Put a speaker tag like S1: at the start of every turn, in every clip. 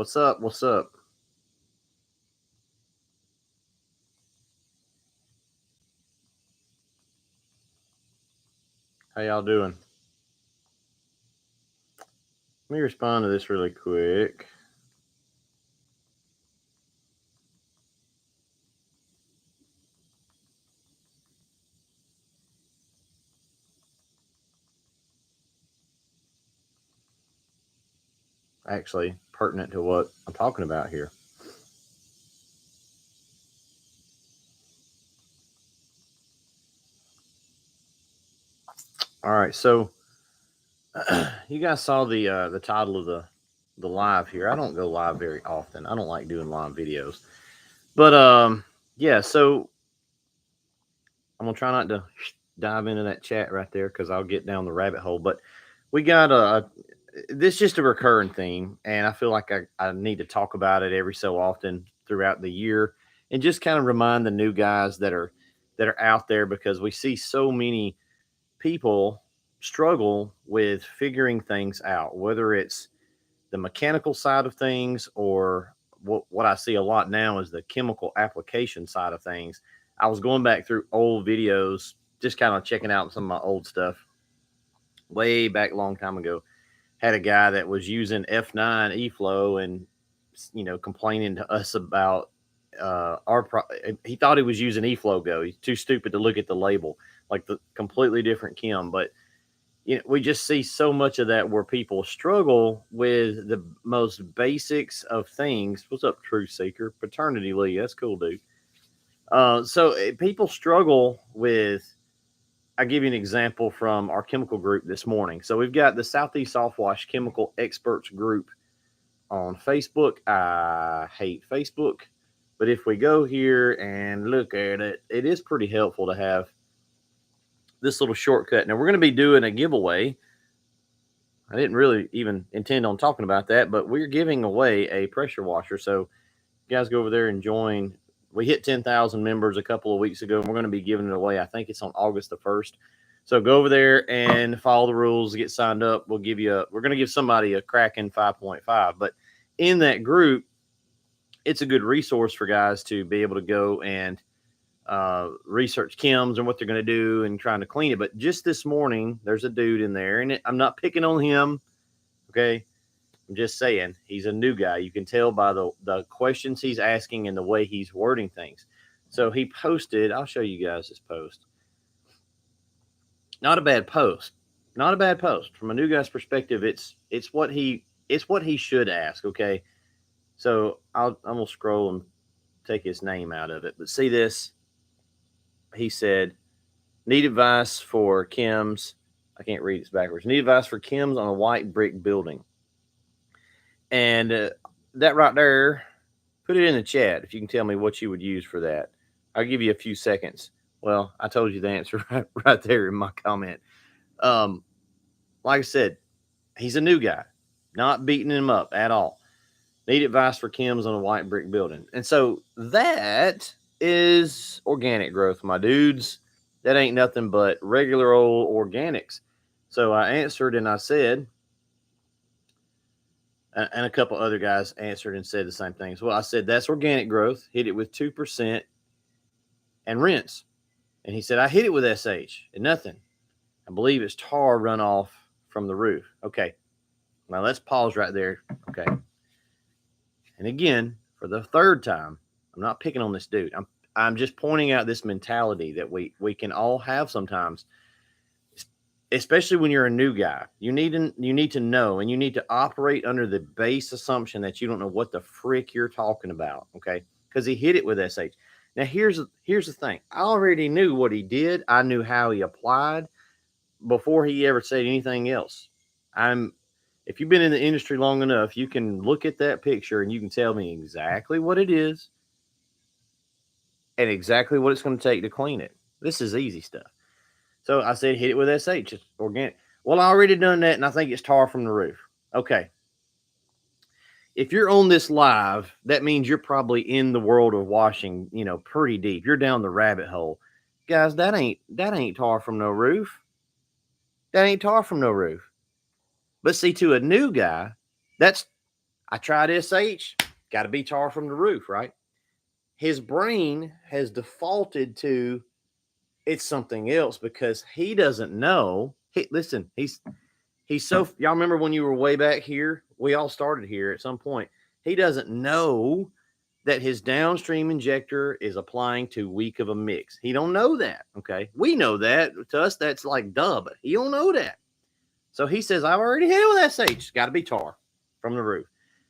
S1: What's up? What's up? How y'all doing? Let me respond to this really quick. Actually, pertinent to what I'm talking about here. All right, so you guys saw the title of the live here. I don't go live very often. I don't like doing live videos, but yeah. So I'm gonna try not to dive into that chat right there because I'll get down the rabbit hole. But we got this is just a recurring theme, and I feel like I need to talk about it every so often throughout the year, and just kind of remind the new guys that are out there, because we see so many people struggle with figuring things out, whether it's the mechanical side of things or what I see a lot now is the chemical application side of things. I was going back through old videos, just kind of checking out some of my old stuff way back a long time ago. Had a guy that was using F9 eFlow and complaining to us about he thought he was using eFlow Go. He's too stupid to look at the label, like the completely different chem. But we just see so much of that where people struggle with the most basics of things. What's up, Truth Seeker? Paternity leave. That's cool, dude. People struggle with. I'll give you an example from our chemical group this morning. So we've got the Southeast Softwash Chemical Experts group on Facebook. I hate Facebook, but if we go here and look at it, it is pretty helpful to have this little shortcut. Now we're going to be doing a giveaway. I didn't really even intend on talking about that, but we're giving away a pressure washer. So you guys go over there and join. We hit 10,000 members a couple of weeks ago, and we're going to be giving it away. I think it's on August the 1st. So go over there and follow the rules, get signed up. We're going to give somebody a Kraken 5.5. But in that group, it's a good resource for guys to be able to go and research chems and what they're going to do and trying to clean it. But just this morning, there's a dude in there, and I'm not picking on him. Okay. I'm just saying he's a new guy. You can tell by the questions he's asking and the way he's wording things. So he posted, I'll show you guys this post. Not a bad post. Not a bad post. From a new guy's perspective, it's what he should ask, okay? So I'm gonna scroll and take his name out of it. But see this? He said, need advice for chems. I can't read, it's backwards. Need advice for chems on a white brick building. And that right there, put it in the chat if you can tell me what you would use for that. I'll give you a few seconds. Well, I told you the answer right there in my comment. Like I said, he's a new guy, not beating him up at all. Need advice for chems on a white brick building. And so that is organic growth, my dudes. That ain't nothing but regular old organics. So I answered and I said, and a couple other guys answered and said the same things. Well, I said, that's organic growth. Hit it with 2% and rinse. And he said, I hit it with SH and nothing. I believe it's tar runoff from the roof. Okay. Now let's pause right there. Okay. And again, for the third time, I'm not picking on this dude. I'm just pointing out this mentality that we can all have sometimes, especially when you're a new guy. You need to know, and you need to operate under the base assumption that you don't know what the frick you're talking about, okay? Because he hit it with SH. Now, here's the thing. I already knew what he did. I knew how he applied before he ever said anything else. If you've been in the industry long enough, you can look at that picture and you can tell me exactly what it is and exactly what it's going to take to clean it. This is easy stuff. So I said, hit it with SH. It's organic. Well, I already done that, and I think it's tar from the roof. Okay. If you're on this live, that means you're probably in the world of washing, pretty deep. You're down the rabbit hole. Guys, that ain't tar from no roof. That ain't tar from no roof. But see, to a new guy, I tried SH, got to be tar from the roof, right? His brain has defaulted to it's something else because he doesn't know. Listen, he's so, y'all remember when you were way back here? We all started here at some point. He doesn't know that his downstream injector is applying too weak of a mix. He don't know that, okay? We know that. To us, that's like duh, but he don't know that. So he says, I've already hit it with SH. It's got to be tar from the roof.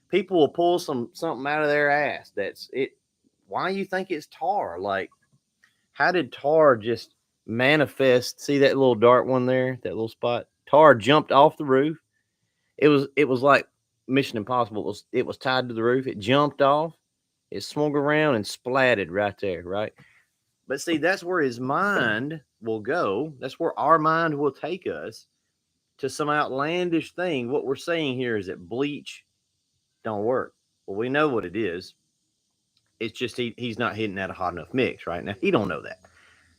S1: People will pull something out of their ass. That's it. Why you think it's tar? Like, how did tar just manifest? See that little dark one there, that little spot? Tar jumped off the roof. It was like Mission Impossible. It was tied to the roof. It jumped off. It swung around and splatted right there, right? But see, that's where his mind will go. That's where our mind will take us to some outlandish thing. What we're saying here is that bleach don't work. Well, we know what it is. It's just he's not hitting at a hot enough mix right now. He don't know that.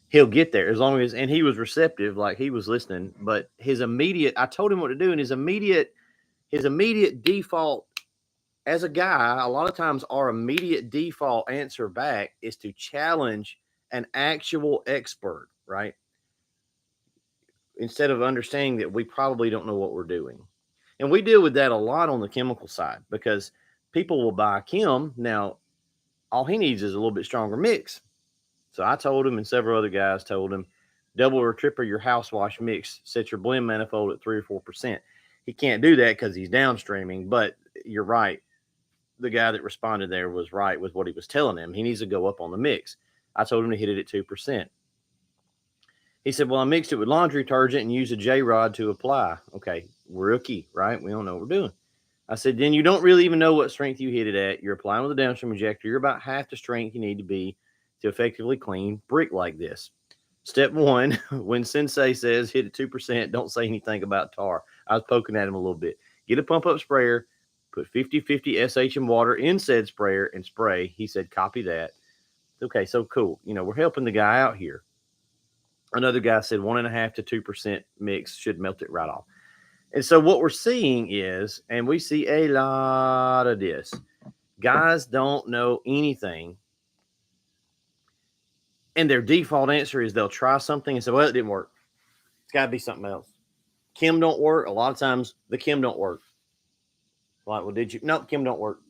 S1: He'll get there as long as, and he was receptive, like he was listening. But I told him what to do, and his immediate default as a guy, a lot of times our immediate default answer back is to challenge an actual expert, right? Instead of understanding that we probably don't know what we're doing. And we deal with that a lot on the chemical side because people will buy chem. Now, all he needs is a little bit stronger mix. So I told him, and several other guys told him, double or triple your house wash mix, set your blend manifold at 3 or 4%. He can't do that because he's downstreaming, but you're right. The guy that responded there was right with what he was telling him. He needs to go up on the mix. I told him to hit it at 2%. He said, well, I mixed it with laundry detergent and used a J-rod to apply. Okay, rookie, right? We don't know what we're doing. I said, then you don't really even know what strength you hit it at. You're applying with a downstream injector. You're about half the strength you need to be to effectively clean brick like this. Step one, when Sensei says hit it 2%, don't say anything about tar. I was poking at him a little bit. Get a pump-up sprayer, put 50-50 SH in water in said sprayer and spray. He said, copy that. Okay, so cool. We're helping the guy out here. Another guy said 1.5 to 2% mix should melt it right off. And so what we're seeing is, and we see a lot of this, guys don't know anything. And their default answer is they'll try something and say, well, it didn't work. It's got to be something else. Chem don't work. A lot of times the chem don't work. Like, well, did you? Nope, chem don't work.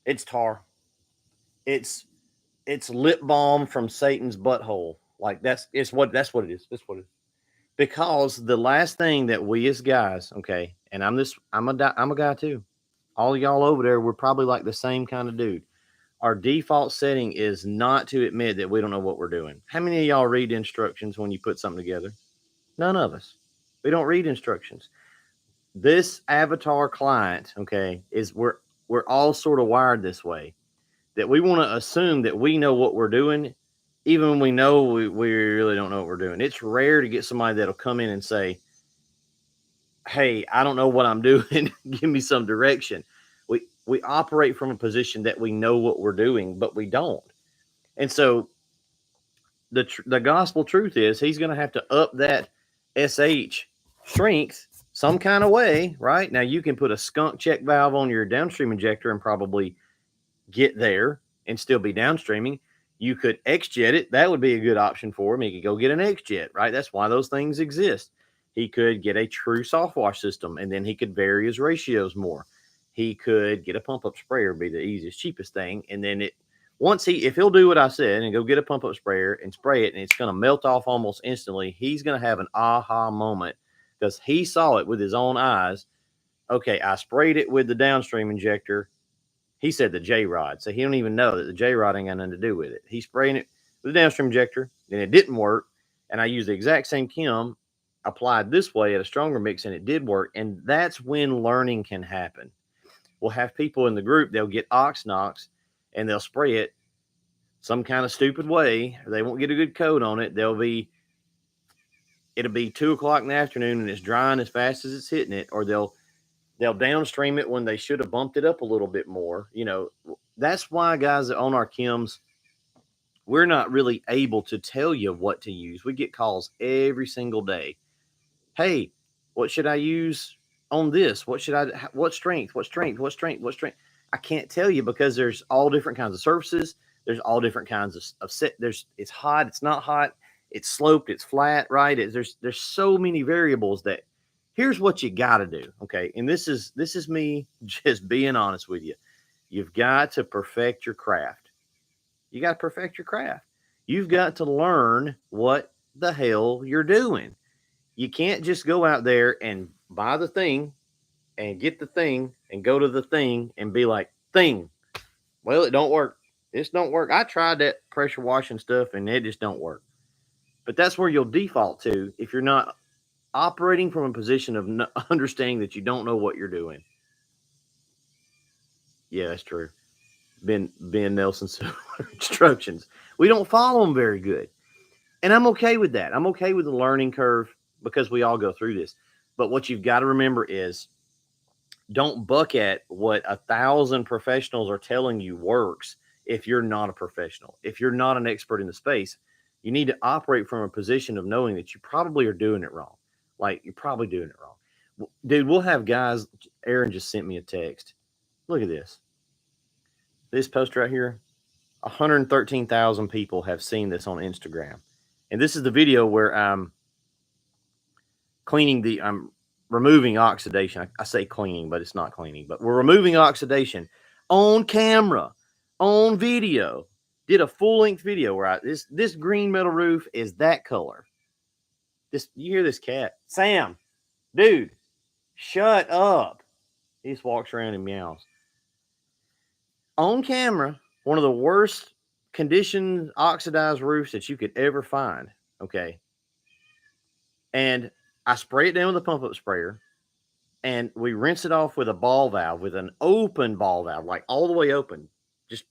S1: It's tar. It's lip balm from Satan's butthole. Like that's what it is. That's what it is. Because the last thing that we as guys, okay, and I'm a guy too. All y'all over there, we're probably like the same kind of dude. Our default setting is not to admit that we don't know what we're doing. How many of y'all read instructions when you put something together? None of us. We don't read instructions. This avatar client, okay, is we're all sort of wired this way, that we want to assume that we know what we're doing, even when we know we really don't know what we're doing. It's rare to get somebody that'll come in and say, hey, I don't know what I'm doing. Give me some direction. We operate from a position that we know what we're doing, but we don't. And so the gospel truth is he's going to have to up that SH strength some kind of way, right? Now you can put a skunk check valve on your downstream injector and probably get there and still be downstreaming. You could X-jet it. That would be a good option for him. He could go get an X-jet, right? That's why those things exist. He could get a true Softwash system, and then he could vary his ratios more. He could get a pump-up sprayer, be the easiest, cheapest thing. And then if he'll do what I said and go get a pump-up sprayer and spray it, and it's going to melt off almost instantly, he's going to have an aha moment because he saw it with his own eyes. Okay, I sprayed it with the downstream injector. He said the J-rod, so he don't even know that the J-rod ain't got nothing to do with it. He's spraying it with the downstream injector, and it didn't work, and I used the exact same chem applied this way at a stronger mix, and it did work, and that's when learning can happen. We'll have people in the group, they'll get Oxnox, and they'll spray it some kind of stupid way. They won't get a good coat on it. It'll be 2 o'clock in the afternoon, and it's drying as fast as it's hitting it, or they'll downstream it when they should have bumped it up a little bit more. That's why guys that own our chems, we're not really able to tell you what to use. We get calls every single day. Hey, what should I use on this. What strength? I can't tell you because there's all different kinds of surfaces. There's all different kinds of set. It's hot, it's not hot, it's sloped, it's flat, right? There's so many variables that here's what you got to do. Okay. And this is me just being honest with you. You've got to perfect your craft. You got to perfect your craft. You've got to learn what the hell you're doing. You can't just go out there and buy the thing and get the thing and go to the thing and be like, thing, well, it don't work. This don't work. I tried that pressure washing stuff and it just don't work. But that's where you'll default to if you're not operating from a position of understanding that you don't know what you're doing. Yeah, that's true. Ben Nelson's instructions. We don't follow them very good. And I'm okay with that. I'm okay with the learning curve because we all go through this. But what you've got to remember is don't buck at what 1,000 professionals are telling you works if you're not a professional. If you're not an expert in the space, you need to operate from a position of knowing that you probably are doing it wrong. Like, you're probably doing it wrong. Dude, we'll have guys. Aaron just sent me a text. Look at this. This post right here. 113,000 people have seen this on Instagram. And this is the video where I'm removing oxidation. I say cleaning, but it's not cleaning. But we're removing oxidation on camera, on video. Did a full-length video where this green metal roof is that color. You hear this cat? Sam, dude, shut up. He just walks around and meows. On camera, one of the worst conditioned oxidized roofs that you could ever find. Okay. And I spray it down with a pump-up sprayer, and we rinse it off with a ball valve, with an open ball valve, like all the way open, just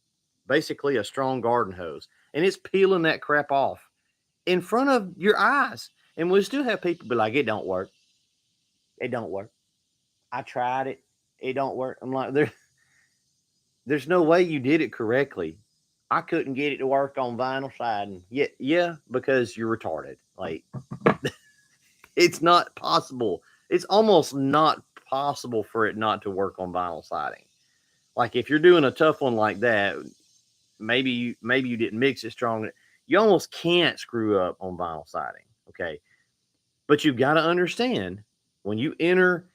S1: basically a strong garden hose. And it's peeling that crap off in front of your eyes. And we'll still have people be like, it don't work. It don't work. I tried it. It don't work. I'm like, there's no way you did it correctly. I couldn't get it to work on vinyl siding. Yeah, because you're retarded. Like, it's not possible. It's almost not possible for it not to work on vinyl siding. Like, if you're doing a tough one like that, maybe you didn't mix it strong. You almost can't screw up on vinyl siding. Okay. But you've got to understand when you enter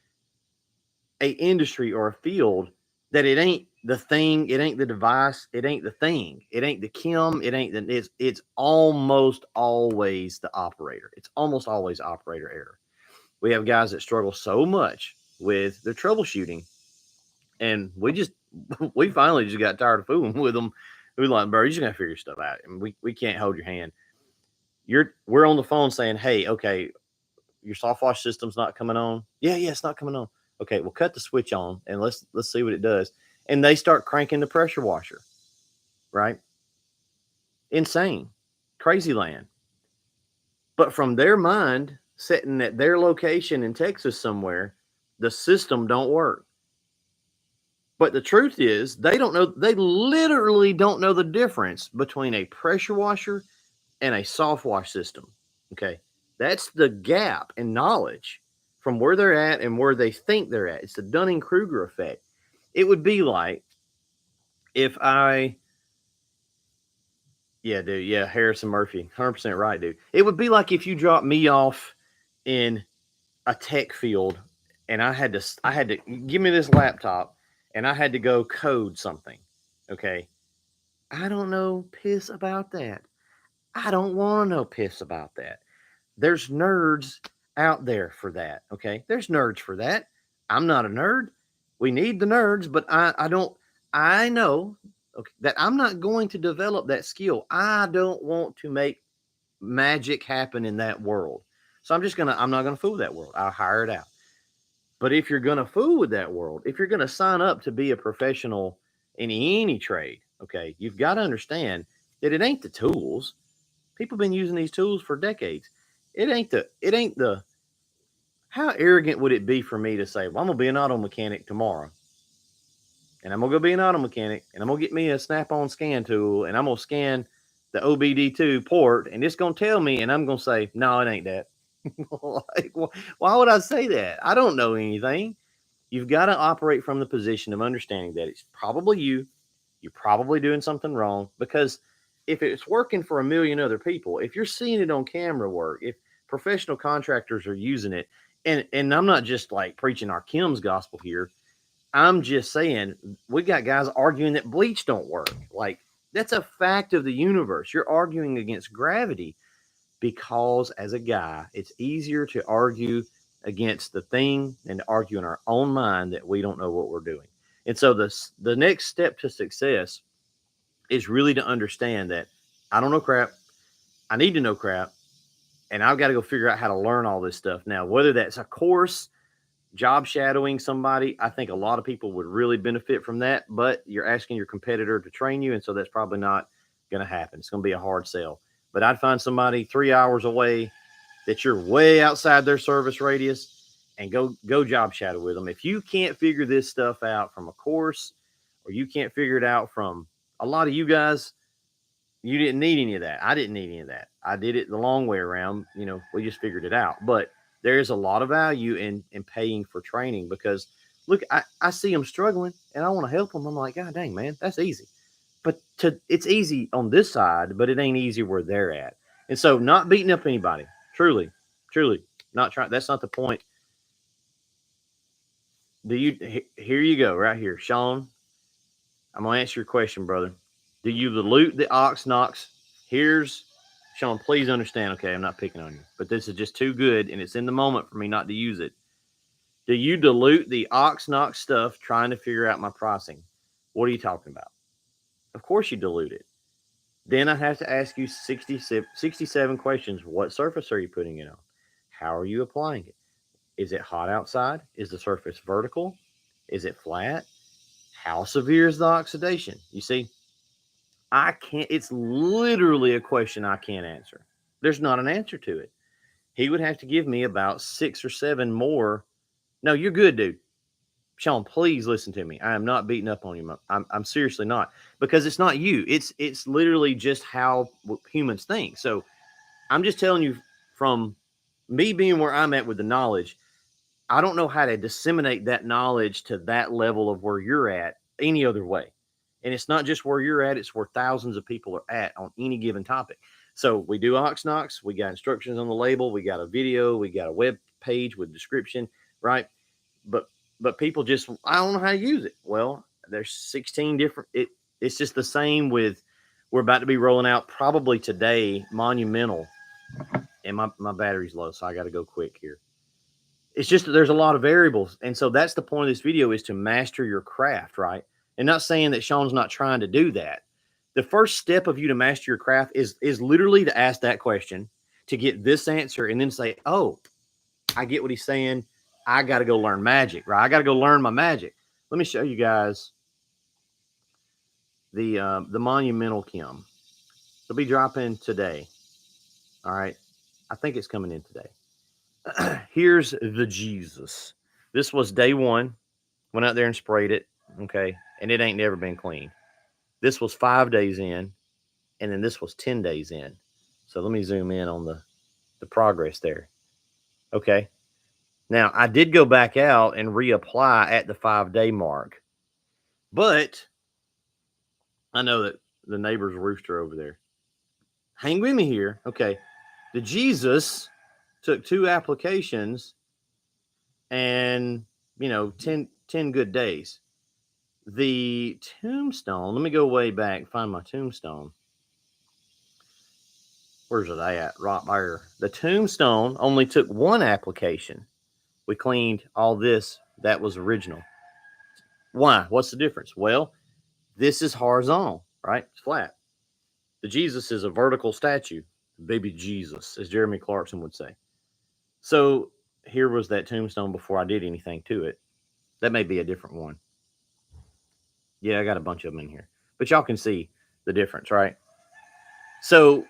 S1: a industry or a field that it ain't the thing, it ain't the device, it ain't the thing, it ain't the chem, it's almost always the operator. It's almost always operator error. We have guys that struggle so much with their troubleshooting, and we finally just got tired of fooling with them. We're like, bro, you just gotta figure your stuff out. And we can't hold your hand. We're on the phone saying, hey, okay, your Softwash system's not coming on. Yeah, it's not coming on. Okay, we'll cut the switch on and let's see what it does. And they start cranking the pressure washer, right? Insane, crazy land. But from their mind, sitting at their location in Texas somewhere, the system don't work. But the truth is, they don't know. They literally don't know the difference between a pressure washer and a Softwash system. Okay, that's the gap in knowledge from where they're at and where they think they're at. It's the Dunning-Kruger effect. It would be like if Harrison Murphy, 100% right, dude. It would be like if you dropped me off in a tech field and I had to give me this laptop and I had to go code something. Okay. I don't know piss about that. I don't want to know piss about that. There's nerds out there for that. Okay. There's nerds for that. I'm not a nerd. We need the nerds, but I know that I'm not going to develop that skill. I don't want to make magic happen in that world. So I'm not going to fool that world. I'll hire it out. But if you're going to fool with that world, if you're going to sign up to be a professional in any trade, okay, you've got to understand that it ain't the tools. People have been using these tools for decades. It ain't the, how arrogant would it be for me to say, well, I'm going to be an auto mechanic tomorrow. And I'm going to go be an auto mechanic and I'm going to get me a snap-on scan tool and I'm going to scan the OBD2 port and it's going to tell me and I'm going to say, no, it ain't that. Like, why would I say that? I don't know anything. You've got to operate from the position of understanding that it's probably you. You're probably doing something wrong, because if it's working for a million other people, if you're seeing it on camera work, if professional contractors are using it, and I'm not just like preaching our Kim's gospel here. I'm just saying we got guys arguing that bleach don't work. Like, that's a fact of the universe. You're arguing against gravity, because as a guy, it's easier to argue against the thing than to argue in our own mind that we don't know what we're doing. And so the next step to success is really to understand that I don't know crap. I need to know crap. And I've got to go figure out how to learn all this stuff. Now, whether that's a course, job shadowing somebody, I think a lot of people would really benefit from that. But you're asking your competitor to train you. And so that's probably not going to happen. It's going to be a hard sell. But I'd find somebody 3 hours away that you're way outside their service radius and go job shadow with them. If you can't figure this stuff out from a course, or you can't figure it out from a lot of you guys, you didn't need any of that. I didn't need any of that. I did it the long way around. We just figured it out. But there is a lot of value in paying for training, because look, I see them struggling and I want to help them. I'm like, God dang, man, that's easy. But it's easy on this side, but it ain't easy where they're at. And so, not beating up anybody, truly, not trying. That's not the point. Here you go, right here, Sean. I'm gonna answer your question, brother. Do you dilute the ox nox? Here's Sean. Please understand. Okay, I'm not picking on you, but this is just too good, and it's in the moment for me not to use it. Do you dilute the ox nox stuff trying to figure out my pricing? What are you talking about? Of course you dilute it. Then I have to ask you 67 questions. What surface are you putting it on? How are you applying it? Is it hot outside? Is the surface vertical? Is it flat? How severe is the oxidation? You see, I can't, it's literally a question I can't answer. There's not an answer to it. He would have to give me about 6 or 7 more. No, you're good, dude. Sean, please listen to me. I am not beating up on you. I'm seriously not, because it's not you. It's literally just how humans think. So I'm just telling you, from me being where I'm at with the knowledge, I don't know how to disseminate that knowledge to that level of where you're at any other way. And it's not just where you're at, it's where thousands of people are at on any given topic. So we do Oxnox, we got instructions on the label, we got a video, we got a web page with description, right? But people just, I don't know how to use it. Well, there's 16 different, it's just the same with, we're about to be rolling out probably today, Monumental. And my battery's low, so I got to go quick here. It's just that there's a lot of variables. And so that's the point of this video, is to master your craft, right? And not saying that Sean's not trying to do that. The first step of you to master your craft is literally to ask that question, to get this answer, and then say, oh, I get what he's saying. I got to go learn magic, right? I got to go learn my magic. Let me show you guys the Monumental Kim. It'll be dropping today. All right. I think it's coming in today. Here's the Jesus. This was day 1. Went out there and sprayed it. Okay. And it ain't never been cleaned. This was 5 days in. And then this was 10 days in. So let me zoom in on the progress there. Okay. Now, I did go back out and reapply at the 5-day mark. But I know that the neighbor's rooster over there. Hang with me here. Okay. The Jesus took 2 applications and, 10 good days. The Tombstone, let me go way back, find my Tombstone. Where's it at? Right there. The Tombstone only took 1 application. We cleaned all this. That was original. Why? What's the difference? Well, this is horizontal, right? It's flat. The Jesus is a vertical statue. Baby Jesus, as Jeremy Clarkson would say. So here was that Tombstone before I did anything to it. That may be a different one. Yeah, I got a bunch of them in here. But y'all can see the difference, right? So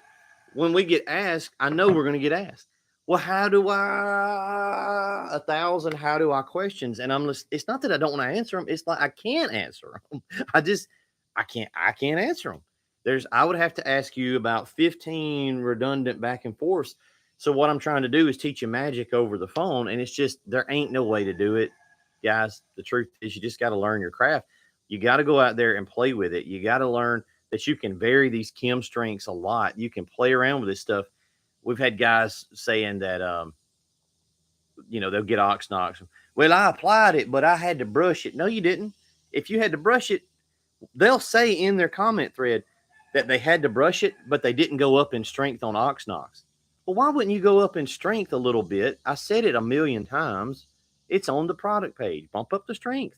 S1: when we get asked, I know we're going to get asked, well, how do I, 1,000 how do I questions? And it's not that I don't want to answer them. It's like I can't answer them. I can't answer them. I would have to ask you about 15 redundant back and forths. So what I'm trying to do is teach you magic over the phone, and it's just there ain't no way to do it, guys. The truth is, you just got to learn your craft. You got to go out there and play with it. You got to learn that you can vary these chem strengths a lot. You can play around with this stuff. We've had guys saying that they'll get ox-nox. Well, I applied it, but I had to brush it. No, you didn't. If you had to brush it, they'll say in their comment thread that they had to brush it, but they didn't go up in strength on ox-nox. Well, why wouldn't you go up in strength a little bit? I said it a million times. It's on the product page. Bump up the strength.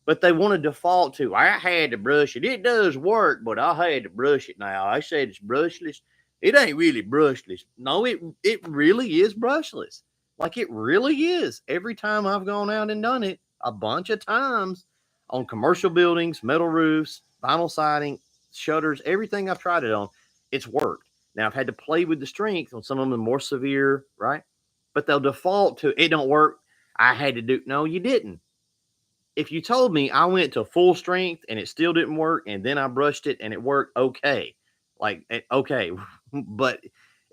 S1: But they want to default to, I had to brush it. It does work, but I had to brush it now. I said it's brushless. It ain't really brushless. No, it really is brushless. Like it really is. Every time I've gone out and done it a bunch of times on commercial buildings, metal roofs, vinyl siding, shutters, everything I've tried it on, it's worked. Now I've had to play with the strength on some of them more severe, right? But they'll default to it don't work. I had to do. No, you didn't. If you told me I went to full strength and it still didn't work, and then I brushed it and it worked, okay. Okay. But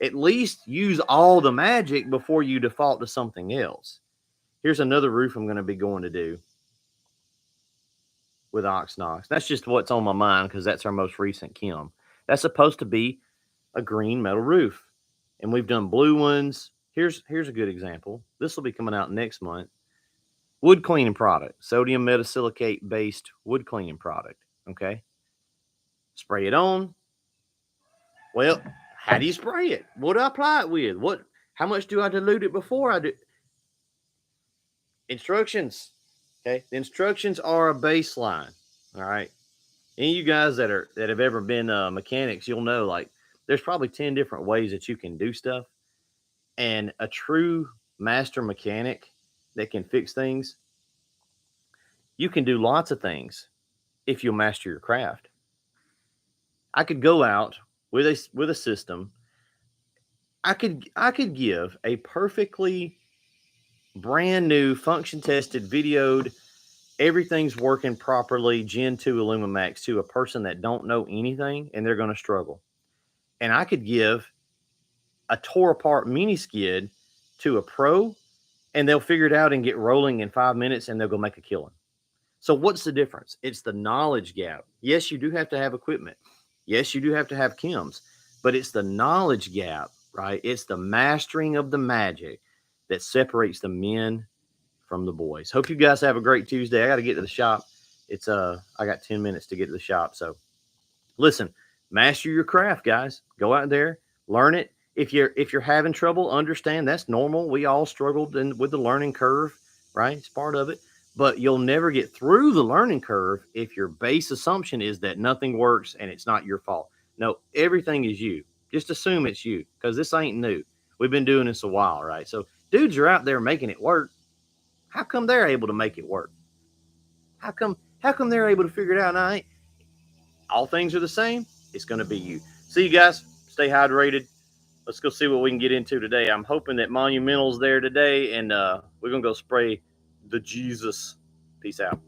S1: at least use all the magic before you default to something else. Here's another roof I'm going to be going to do with ox-nox. That's just what's on my mind because that's our most recent chem. That's supposed to be a green metal roof. And we've done blue ones. Here's a good example. This will be coming out next month. Wood cleaning product, sodium metasilicate based wood cleaning product. Okay. Spray it on. Well, how do you spray it? What do I apply it with? How much do I dilute it before I do? Instructions. Okay. The instructions are a baseline. All right. Any of you guys that have ever been mechanics, you'll know like there's probably 10 different ways that you can do stuff. And a true master mechanic that can fix things, you can do lots of things if you'll master your craft. I could go out with a system. I could give a perfectly brand new function tested, videoed, everything's working properly Gen 2 Illumimax to a person that don't know anything and they're going to struggle. And I could give a tore apart mini skid to a pro and they'll figure it out and get rolling in 5 minutes and they'll go make a killing. So what's the difference? It's the knowledge gap. Yes, you do have to have equipment. Yes, you do have to have chems, but it's the knowledge gap, right? It's the mastering of the magic that separates the men from the boys. Hope you guys have a great Tuesday. I got to get to the shop. I got 10 minutes to get to the shop. So listen, master your craft, guys. Go out there, learn it. If you're having trouble, understand that's normal. We all struggled with the learning curve, right? It's part of it. But you'll never get through the learning curve if your base assumption is that nothing works and it's not your fault. No, everything is you. Just assume it's you because this ain't new. We've been doing this a while, right? So dudes are out there making it work. How come they're able to make it work? How come they're able to figure it out? Now, all things are the same. It's going to be you. See you guys. Stay hydrated. Let's go see what we can get into today. I'm hoping that Monumental's there today, and we're going to go spray the Jesus. Peace out.